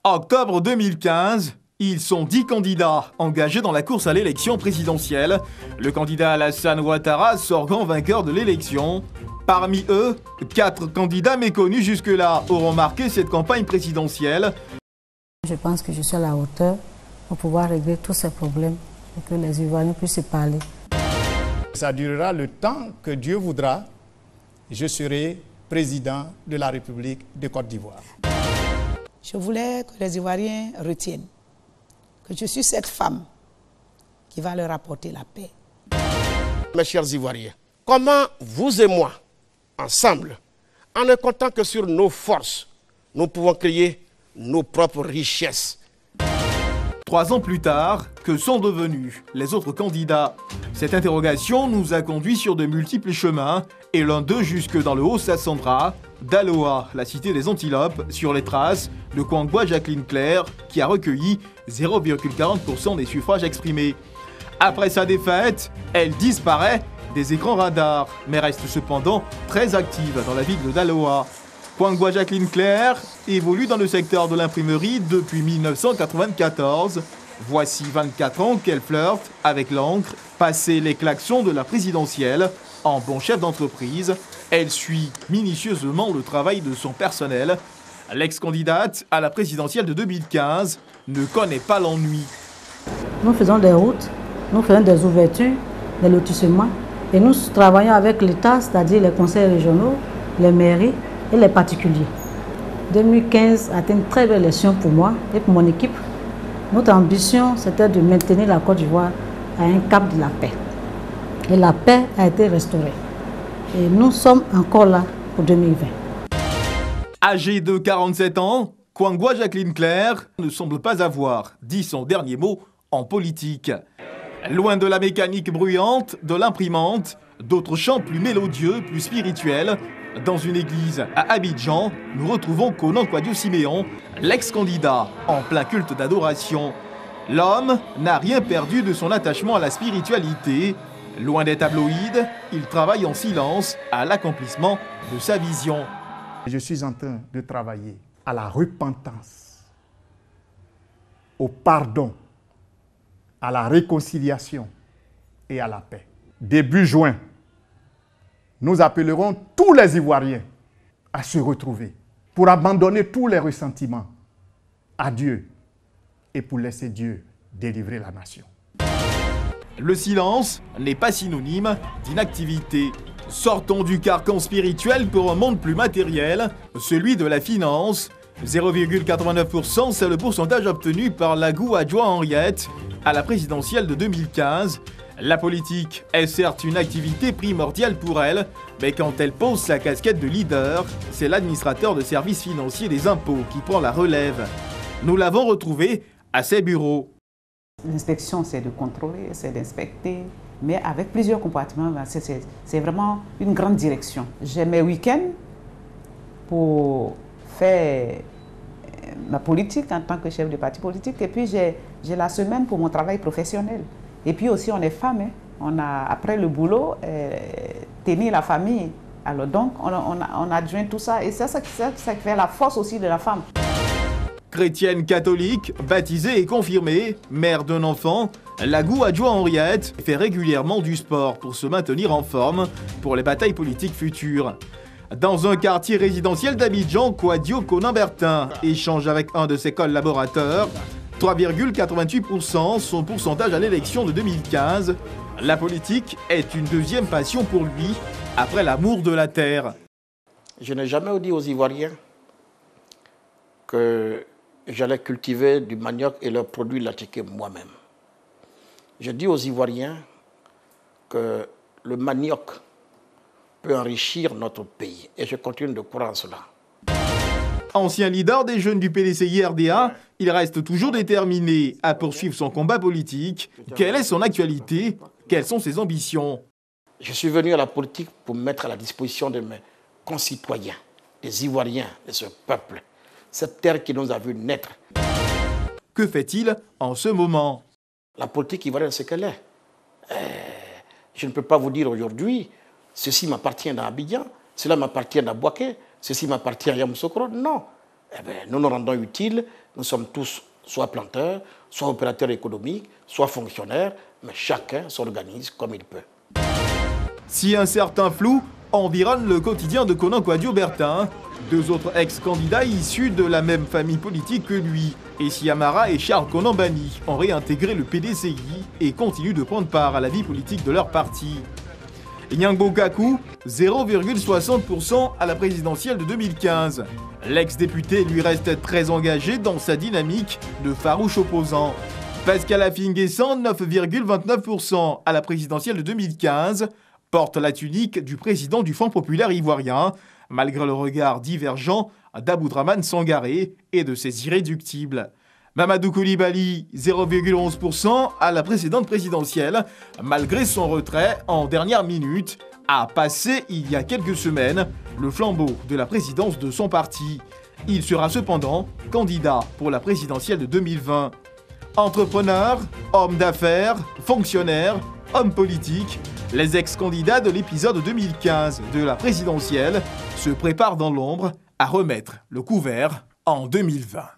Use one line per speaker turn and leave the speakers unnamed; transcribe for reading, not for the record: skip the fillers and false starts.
Octobre 2015, ils sont 10 candidats engagés dans la course à l'élection présidentielle. Le candidat Alassane Ouattara sort grand vainqueur de l'élection. Parmi eux, 4 candidats méconnus jusque-là auront marqué cette campagne présidentielle.
Je pense que je suis à la hauteur pour pouvoir régler tous ces problèmes et que les Ivoiriens puissent se parler.
Ça durera le temps que Dieu voudra. Je serai président de la République de Côte d'Ivoire.
Je voulais que les Ivoiriens retiennent que je suis cette femme qui va leur apporter la paix.
Mes chers Ivoiriens, comment vous et moi, ensemble, en ne comptant que sur nos forces, nous pouvons créer nos propres richesses.
3 ans plus tard, que sont devenus les autres candidats? Cette interrogation nous a conduits sur de multiples chemins, et l'un d'eux jusque dans le Haut-Sassandra, d'Aloa, la cité des Antilopes, sur les traces de Kwangwa Jacqueline Claire, qui a recueilli 0,40% des suffrages exprimés. Après sa défaite, elle disparaît des écrans radars, mais reste cependant très active dans la ville de Daloa. Kwangwa Jacqueline Claire évolue dans le secteur de l'imprimerie depuis 1994. Voici 24 ans qu'elle flirte avec l'encre, passé les klaxons de la présidentielle. En bon chef d'entreprise, elle suit minutieusement le travail de son personnel. L'ex-candidate à la présidentielle de 2015 ne connaît pas l'ennui.
Nous faisons des routes, nous faisons des ouvertures, des lotissements et nous travaillons avec l'État, c'est-à-dire les conseils régionaux, les mairies et les particuliers. 2015 a été une très belle élection pour moi et pour mon équipe. Notre ambition, c'était de maintenir la Côte d'Ivoire à un cap de la paix. Et la paix a été restaurée. Et nous sommes encore là pour 2020.
Âgée de 47 ans, Kwangwa Jacqueline Claire ne semble pas avoir dit son dernier mot en politique. Loin de la mécanique bruyante, de l'imprimante, d'autres chants plus mélodieux, plus spirituels. Dans une église à Abidjan, nous retrouvons Konan Kwadio Siméon, l'ex-candidat en plein culte d'adoration. L'homme n'a rien perdu de son attachement à la spiritualité. Loin des tabloïds, il travaille en silence à l'accomplissement de sa vision.
Je suis en train de travailler à la repentance, au pardon, à la réconciliation et à la paix. Début juin, nous appellerons tous les Ivoiriens à se retrouver pour abandonner tous les ressentiments à Dieu et pour laisser Dieu délivrer la nation.
Le silence n'est pas synonyme d'inactivité. Sortons du carcan spirituel pour un monde plus matériel, celui de la finance. 0,89%, c'est le pourcentage obtenu par Lagou Adjoa Henriette à la présidentielle de 2015. La politique est certes une activité primordiale pour elle, mais quand elle pose sa casquette de leader, c'est l'administrateur de services financiers des impôts qui prend la relève. Nous l'avons retrouvée à ses bureaux.
L'inspection, c'est de contrôler, c'est d'inspecter, mais avec plusieurs compartiments, c'est vraiment une grande direction. J'ai mes week-ends pour faire ma politique en tant que chef de parti politique, et puis j'ai la semaine pour mon travail professionnel. Et puis aussi, on est femme, hein. On a, après le boulot, tenir la famille. Alors donc, on adjoint tout ça, et ça fait la force aussi de la femme.
Chrétienne catholique, baptisée et confirmée, mère d'un enfant, Lagou Adjoa Henriette fait régulièrement du sport pour se maintenir en forme pour les batailles politiques futures. Dans un quartier résidentiel d'Abidjan, Kwadio Konan Bertin échange avec un de ses collaborateurs. 3,88%, son pourcentage à l'élection de 2015. La politique est une deuxième passion pour lui, après l'amour de la terre.
Je n'ai jamais dit aux Ivoiriens que j'allais cultiver du manioc et leur produire l'attiqué moi-même. Je dis aux Ivoiriens que le manioc peut enrichir notre pays et je continue de croire en cela.
Ancien leader des jeunes du PDCI-RDA, il reste toujours déterminé à poursuivre son combat politique. Quelle est son actualité? Quelles sont ses ambitions?
Je suis venu à la politique pour mettre à la disposition de mes concitoyens, des Ivoiriens, de ce peuple, cette terre qui nous a vu naître.
Que fait-il en ce moment?
La politique ivoirienne, c'est qu'elle est. Je ne peux pas vous dire aujourd'hui, ceci m'appartient à Abidjan, cela m'appartient à Bouaké, ceci m'appartient à Yamoussoukro. Non. Eh bien, nous nous rendons utiles, Nous sommes tous soit planteurs, soit opérateurs économiques, soit fonctionnaires, mais chacun s'organise comme il peut.
Si un certain flou environne le quotidien de Konan Kouadio-Bertin, deux autres ex-candidats issus de la même famille politique que lui, Essi Amara et Charles Konan Banny, ont réintégré le PDCI et continuent de prendre part à la vie politique de leur parti. Nyangbo Kaku, 0,60% à la présidentielle de 2015. L'ex-député lui reste très engagé dans sa dynamique de farouche opposant. Pascal Affi-N'Guessan, 9,29% à la présidentielle de 2015, porte la tunique du président du Front populaire ivoirien, malgré le regard divergent d'Aboudraman Sangaré et de ses irréductibles. Mamadou Koulibaly, 0,11% à la précédente présidentielle, malgré son retrait en dernière minute, a passé il y a quelques semaines le flambeau de la présidence de son parti. Il sera cependant candidat pour la présidentielle de 2020. Entrepreneur, homme d'affaires, fonctionnaire, homme politique, les ex-candidats de l'épisode 2015 de la présidentielle se préparent dans l'ombre à remettre le couvert en 2020.